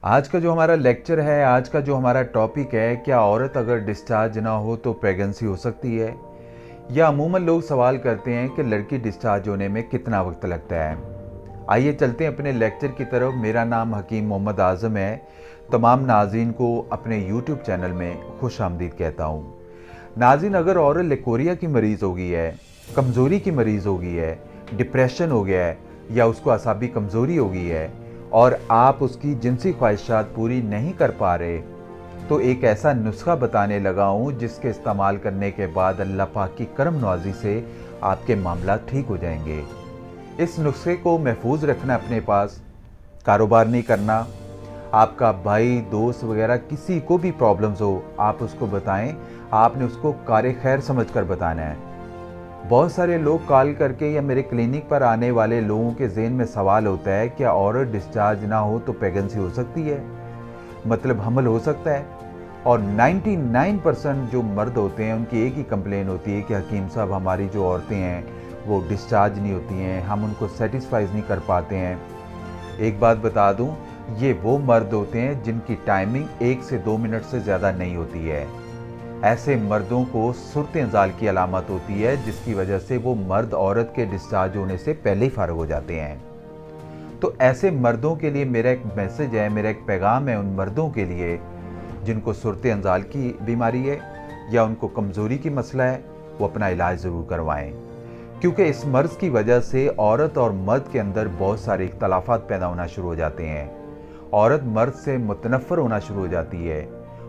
आज का जो हमारा लेक्चर है, आज का जो हमारा टॉपिक है, क्या औरत अगर डिस्चार्ज ना हो तो प्रेगनेंसी हो सकती है? या अमूमन लोग सवाल करते हैं कि लड़की डिस्चार्ज होने में कितना वक्त लगता है। आइए चलते हैं अपने लेक्चर की तरफ। मेरा नाम हकीम मोहम्मद आज़म है। तमाम नाज़रीन को अपने यूट्यूब चैनल में खुश आमदीद कहता हूँ। नाज़रीन, अगर औरत लिकोरिया की मरीज़ हो गई है, कमज़ोरी की मरीज़ हो गई है, डिप्रेशन हो गया है या उसको असाबी कमज़ोरी हो गई है और आप उसकी जिनसी ख्वाहिशात पूरी नहीं कर पा रहे, तो एक ऐसा नुस्खा बताने लगा हूँ जिसके इस्तेमाल करने के बाद अल्लाह पाक की करम नवाजी से आपके मामला ठीक हो जाएंगे। इस नुस्खे को महफूज रखना अपने पास, कारोबार नहीं करना। आपका भाई दोस्त वगैरह किसी को भी प्रॉब्लम्स हो, आप उसको बताएं। आपने उसको कार खैर समझ कर बताना है। बहुत सारे लोग कॉल करके या मेरे क्लिनिक पर आने वाले लोगों के ज़हन में सवाल होता है, क्या औरत डिस्चार्ज ना हो तो प्रेगनेंसी हो सकती है, मतलब हमल हो सकता है? और 99% जो मर्द होते हैं उनकी एक ही कंप्लेन होती है कि हकीम साहब, हमारी जो औरतें हैं वो डिस्चार्ज नहीं होती हैं, हम उनको सेटिस्फाइज नहीं कर पाते हैं। एक बात बता दूं, ये वो मर्द होते हैं जिनकी टाइमिंग 1 से 2 मिनट से ज़्यादा नहीं होती है। ऐसे मर्दों को सूरत इंजाल की अलामत होती है, जिसकी वजह से वो मर्द औरत के डिस्चार्ज होने से पहले ही फारग हो जाते हैं। तो ऐसे मर्दों के लिए मेरा एक मैसेज है, मेरा एक पैगाम है उन मर्दों के लिए जिनको सूरत इंजाल की बीमारी है या उनको कमज़ोरी की मसला है, वो अपना इलाज ज़रूर करवाएं। क्योंकि इस मर्ज़ की वजह से औरत और मर्द के अंदर बहुत सारे इख्तलाफात पैदा होना शुरू हो जाते हैं। औरत मर्द से मुतनफ़र होना शुरू हो जाती है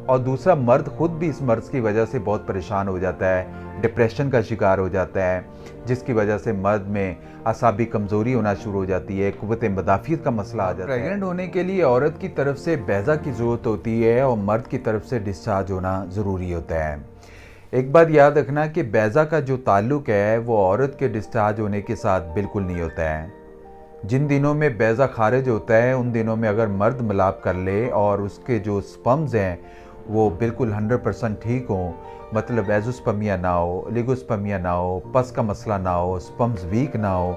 और दूसरा मर्द खुद भी इस मर्ज़ की वजह से बहुत परेशान हो जाता है, डिप्रेशन का शिकार हो जाता है, जिसकी वजह से मर्द में असाबी कमज़ोरी होना शुरू हो जाती है, क़ुव्वत मदाफ़ियत का मसला आ जाता है। प्रेग्नेंट होने के लिए औरत की तरफ से बैज़ा की ज़रूरत होती है और मर्द की तरफ से डिस्चार्ज होना ज़रूरी होता है। एक बात याद रखना कि बैज़ा का जो ताल्लुक़ है वो औरत के डिस्चार्ज होने के साथ बिल्कुल नहीं होता है। जिन दिनों में बैज़ा खारिज होता है उन दिनों में अगर मर्द मिलाप कर ले और उसके जो स्पर्म्स हैं वो बिल्कुल 100% ठीक हों, मतलब एज़ोस्पर्मिया ना हो, ओलिगोस्पर्मिया ना हो, पस का मसला ना हो, स्पर्म्स वीक ना हो,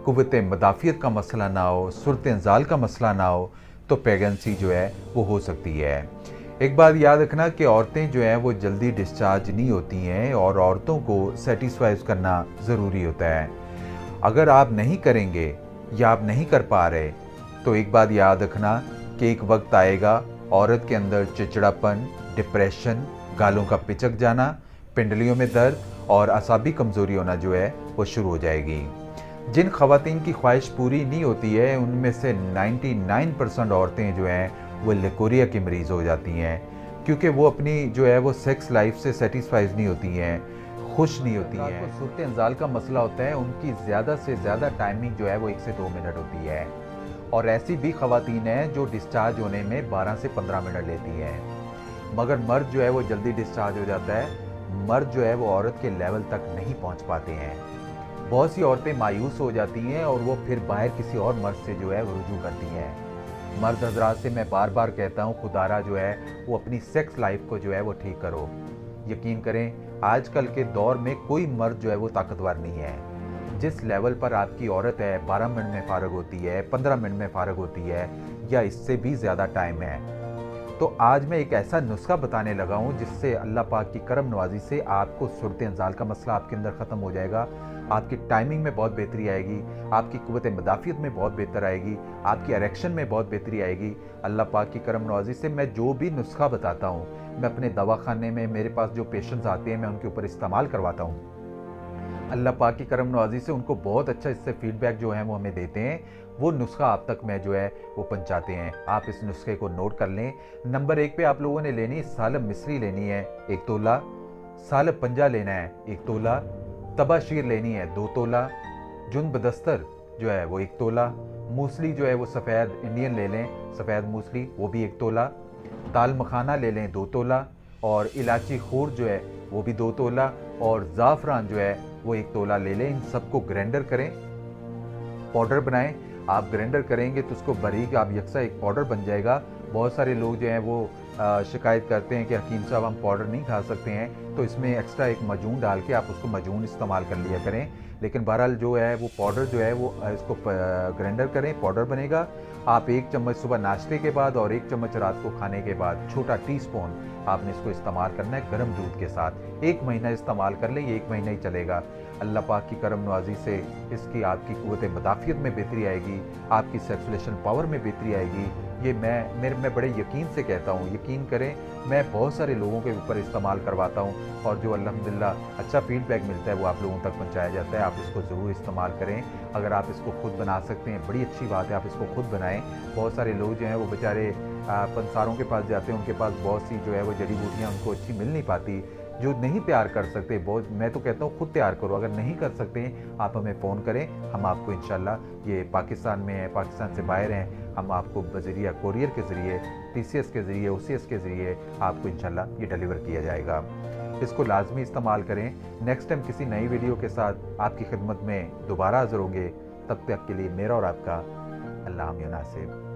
क़ुव्वत मदाफ़ियत का मसला ना हो, सूरत इंज़ाल का मसला ना हो, तो प्रेगनेंसी जो है वो हो सकती है। एक बात याद रखना कि औरतें जो हैं वो जल्दी डिस्चार्ज नहीं होती हैं और औरतों को सेटिस्फाइज करना ज़रूरी होता है। अगर आप नहीं करेंगे या आप नहीं कर पा रहे, तो एक बात याद रखना कि एक वक्त आएगा औरत के अंदर चिड़चिड़ापन, डिप्रेशन, गालों का पिचक जाना, पिंडलियों में दर्द और असाबी कमज़ोरी होना जो है वो शुरू हो जाएगी। जिन ख़वातीन की ख्वाहिश पूरी नहीं होती है उनमें से 99% औरतें जो हैं वो लिकोरिया की मरीज़ हो जाती हैं, क्योंकि वो अपनी जो है वो सेक्स लाइफ से सेटिस्फाइज नहीं होती हैं, खुश नहीं होती हैं। सूरत इंज़ाल का मसला होता है, उनकी ज़्यादा से ज़्यादा टाइमिंग जो है वो 1 से 2 मिनट होती है और ऐसी भी ख़वातीन हैं जो डिस्चार्ज होने में 12 से 15 मिनट लेती हैं। मगर मर्द जो है वो जल्दी डिस्चार्ज हो जाता है। मर्द जो है वो औरत के लेवल तक नहीं पहुंच पाते हैं। बहुत सी औरतें मायूस हो जाती हैं और वो फिर बाहर किसी और मर्द से जो है वो रुजू करती हैं। मर्द हजरात से मैं बार बार कहता हूँ, खुदारा जो है वो अपनी सेक्स लाइफ को जो है वो ठीक करो। यकीन करें, आजकल के दौर में कोई मर्द जो है वो ताकतवर नहीं है। जिस लेवल पर आपकी औरत है 12 मिनट में फारग होती है, 15 मिनट में फारग होती है या इससे भी ज़्यादा टाइम है। तो आज मैं एक ऐसा नुस्खा बताने लगा हूँ जिससे अल्लाह पाक की करम नवाजी से आपको सूरत इंज़ाल का मसला आपके अंदर ख़त्म हो जाएगा। आपकी टाइमिंग में बहुत बेहतरी आएगी, आपकी क़ुव्वत मदाफ़ियत में बहुत बेहतर आएगी, आपकी इरेक्शन में बहुत बेहतरी आएगी। अल्लाह पाक की करम नवाजी से मैं जो भी नुस्खा बताता हूँ, मैं अपने दवाखाने में मेरे पास जो पेशेंट्स आते हैं मैं उनके ऊपर इस्तेमाल करवाता हूँ। अल्लाह पाक की करम नवाजी से उनको बहुत अच्छा इससे फीडबैक जो है वो हमें देते हैं। वो नुस्खा आप तक मैं जो है वो पहुंचाते हैं। आप इस नुस्खे को नोट कर लें। नंबर 1 पे आप लोगों ने लेनी सालब मिस्री लेनी है 1 तोला, सालब पंजा लेना है 1 तोला, तबाशीर लेनी है 2 तोला, जुन बदस्तर जो है वो 1 तोला, मूसली जो है वो सफ़ेद इंडियन ले लें, सफ़ेद मूसली वो भी 1 तोला, दाल मखाना ले लें 2 तोला और इलायची खूर जो है वो भी 2 तोला और ज़ाफ़रान जो है वो 1 तोला ले लें। इन सबको ग्राइंडर करें, पाउडर बनाएं। आप ग्राइंडर करेंगे तो उसको बारीक आप यकसा एक पाउडर बन जाएगा। बहुत सारे लोग जो हैं वो शिकायत करते हैं कि हकीम साहब हम पाउडर नहीं खा सकते हैं, तो इसमें एक्स्ट्रा एक मजून डाल के आप उसको मजून इस्तेमाल कर लिया करें। लेकिन बहरहाल जो है वो पाउडर जो है वो इसको ग्राइंडर करें, पाउडर बनेगा। आप 1 चम्मच सुबह नाश्ते के बाद और 1 चम्मच रात को खाने के बाद, छोटा टीस्पून आपने इसको इस्तेमाल करना है गर्म दूध के साथ। 1 महीना इस्तेमाल कर लें, ये 1 महीना ही चलेगा। अल्लाह पाक की करम नवाजी से इसकी आपकी क़ुव्वत मदाफ़ियत में बेहतरी आएगी, आपकी सर्कुलेशन पावर में बेहतरी आएगी। ये मैं बड़े यकीन से कहता हूँ, यकीन करें, मैं बहुत सारे लोगों के ऊपर इस्तेमाल करवाता हूँ और जो अल्हम्दुलिल्लाह अच्छा फीडबैक मिलता है वो आप लोगों तक पहुँचाया जाता है। आप इसको ज़रूर इस्तेमाल करें। अगर आप इसको खुद बना सकते हैं, बड़ी अच्छी बात है, आप इसको खुद बनाएँ। बहुत सारे लोग जो हैं वो बेचारे पंसारों के पास जाते हैं, उनके पास बहुत सी जो है वो जड़ी बूटियाँ उनको अच्छी मिल नहीं पाती, जो नहीं तैयार कर सकते। बहुत मैं तो कहता हूँ खुद तैयार करो। अगर नहीं कर सकते हैं आप हमें फ़ोन करें, हम आपको इंशाल्लाह, ये पाकिस्तान में है, पाकिस्तान से बाहर हैं, हम आपको बज़रिया कोरियर के ज़रिए, TCS के ज़रिए, OCS के ज़रिए आपको इंशाल्लाह ये डिलीवर किया जाएगा। इसको लाजमी इस्तेमाल करें। नेक्स्ट टाइम किसी नई वीडियो के साथ आपकी खिदमत में दोबारा हाज़िर होंगे। तब तक के लिए मेरा और आपका अल्लाह नासिब।